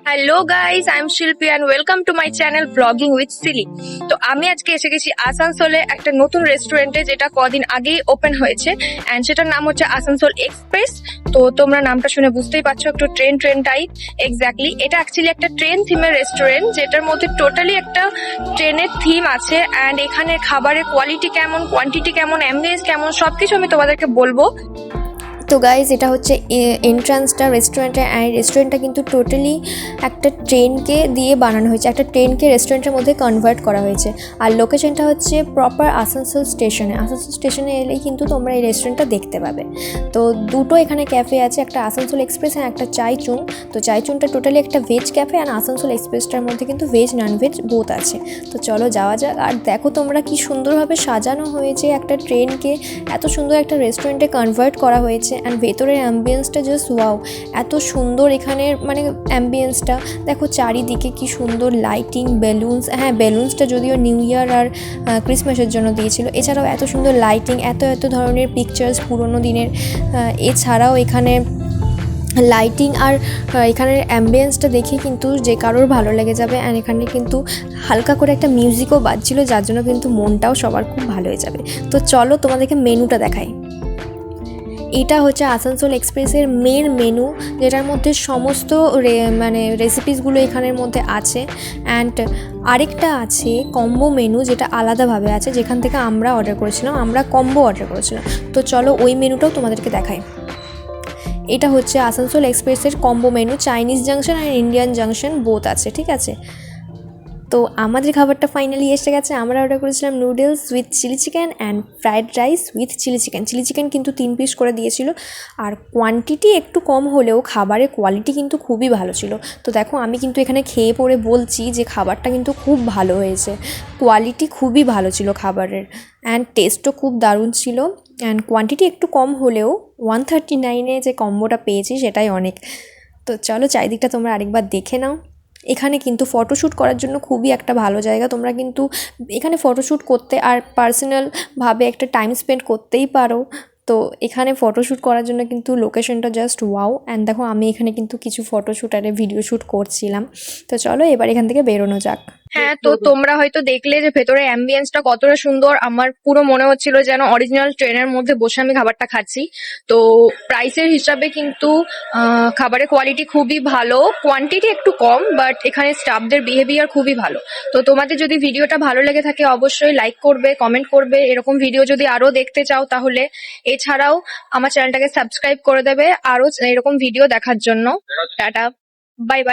Hello guys, I am Shilpi and welcome to my channel blogging with Silly. তো আমি আজকে এসে গেছি আসানসোলে একটা নতুন রেস্টুরেন্টে, যেটা কদিন আগেই ওপেন হয়েছে অ্যান্ড সেটার নাম হচ্ছে আসানসোল এক্সপ্রেস। তো তোমরা নামটা শুনে বুঝতেই পারছো, একটু ট্রেন ট্রেন টাইপ। এক্স্যাক্টলি, এটা অ্যাকচুয়ালি একটা ট্রেন থিমের রেস্টুরেন্ট, যেটার মধ্যে টোটালি একটা ট্রেনের থিম আছে। অ্যান্ড এখানে খাবারের কোয়ালিটি কেমন, কোয়ান্টিটি কেমন, অ্যাম্বিয়েন্স কেমন, সবকিছু আমি তোমাদেরকে বলবো। তো গাইজ, এটা হচ্ছে এন্ট্রান্সটা রেস্টুরেন্টের। অ্যান্ড রেস্টুরেন্টটা কিন্তু টোটালি একটা ট্রেনকে দিয়ে বানানো হয়েছে, একটা ট্রেনকে রেস্টুরেন্টের মধ্যে কনভার্ট করা হয়েছে। আর লোকেশনটা হচ্ছে প্রপার আসানসোল স্টেশনে। আসানসোল স্টেশনে এলেই কিন্তু তোমরা এই রেস্টুরেন্টটা দেখতে পাবে। তো দুটো এখানে ক্যাফে আছে, একটা আসানসোল এক্সপ্রেস আর একটা চাইচুন। তো চাইচুনটা টোটালি একটা ভেজ ক্যাফে, আর আসানসোল এক্সপ্রেসটার মধ্যে কিন্তু ভেজ নন ভেজ বোথ আছে। তো চলো যাওয়া যাক। আর দেখো তোমরা কি সুন্দরভাবে সাজানো হয়েছে একটা ট্রেনকে, এত সুন্দর একটা রেস্টুরেন্টে কনভার্ট করা হয়েছে। অ্যান্ড ভেতরের অ্যাম্বিয়েন্সটা জাস্ট ওয়াও, এত সুন্দর এখানের মানে অ্যাম্বিয়েন্সটা। দেখো চারিদিকে কি সুন্দর লাইটিং, বেলুনস। হ্যাঁ, বেলুনসটা যদিও নিউ ইয়ার আর ক্রিসমাসের জন্য দিয়েছিল। এছাড়াও এত সুন্দর লাইটিং, এত ধরনের পিকচার্স পুরোনো দিনের। এছাড়াও এখানে লাইটিং আর এখানের অ্যাম্বিয়েন্সটা দেখে কিন্তু যে কারোর ভালো লেগে যাবে। অ্যান্ড এখানে কিন্তু হালকা করে একটা মিউজিকও বাজছিল, যার জন্য কিন্তু মনটাও সবার খুব ভালো হয়ে যাবে। তো চলো তোমাদেরকে মেনুটা দেখাই। এটা হচ্ছে আসানসোল এক্সপ্রেসের মেন মেনু, যেটার মধ্যে সমস্ত মানে রেসিপিসগুলো এখানের মধ্যে আছে। অ্যান্ড আরেকটা আছে কম্বো মেনু, যেটা আলাদাভাবে আছে, যেখান থেকে আমরা অর্ডার করেছিলাম, আমরা কম্বো অর্ডার করেছিলাম। তো চলো ওই মেনুটাও তোমাদেরকে দেখাই। এটা হচ্ছে আসানসোল এক্সপ্রেসের কম্বো মেনু, চাইনিজ জাংশন আর ইন্ডিয়ান জাংশন বোথ আছে, ঠিক আছে। তো আমাদের খাবারটা ফাইনালি এসে গেছে। আমরা অর্ডার করেছিলাম noodles with chilli chicken and fried rice with chilli chicken. Chilli chicken কিন্তু 3 পিস করে দিয়েছিল। আর কোয়ান্টিটি একটু কম হলেও খাবারের কোয়ালিটি কিন্তু খুবই ভালো ছিল। তো দেখো আমি কিন্তু এখানে খেয়ে পরে বলছি যে খাবারটা কিন্তু খুব ভালো হয়েছে, কোয়ালিটি খুবই ভালো ছিল খাবারের। অ্যান্ড টেস্টও খুব দারুণ ছিল। অ্যান্ড কোয়ান্টিটি একটু কম হলেও 139-এ যে কম্বোটা পেয়েছি সেটাই অনেক। তো চলো চারিদিকটা তোমরা আরেকবার দেখে নাও। এখানে কিন্তু ফটোশ্যুট করার জন্য খুবই একটা ভালো জায়গা। তোমরা কিন্তু এখানে ফটোশ্যুট করতে আর পার্সোনালভাবে একটা টাইম স্পেন্ড করতেই পারো। তো এখানে ফটোশ্যুট করার জন্য কিন্তু লোকেশনটা জাস্ট ওয়াও। অ্যান্ড দেখো আমি এখানে কিন্তু কিছু ফটোশ্যুট আর ভিডিও শ্যুট করছিলাম। তো চলো এবার এখান থেকে বেরোনো যাক। হ্যাঁ, তো তোমরা হয়তো দেখলে যে ভেতরে অ্যাম্বিয়েন্সটা কতটা সুন্দর। আমার পুরো মনে হচ্ছিল যেন অরিজিনাল ট্রেনের মধ্যে বসে আমি খাবারটা খাচ্ছি। তো প্রাইসের হিসাবে কিন্তু খাবারের কোয়ালিটি খুবই ভালো, কোয়ান্টিটি একটু কম, বাট এখানে স্টাফদের বিহেভিয়ার খুবই ভালো। তো তোমাদের যদি ভিডিওটা ভালো লেগে থাকে অবশ্যই লাইক করবে, কমেন্ট করবে। এরকম ভিডিও যদি আরো দেখতে চাও তাহলে এছাড়াও আমার চ্যানেলটাকে সাবস্ক্রাইব করে দেবে আরো এরকম ভিডিও দেখার জন্য। Tata, bye bye.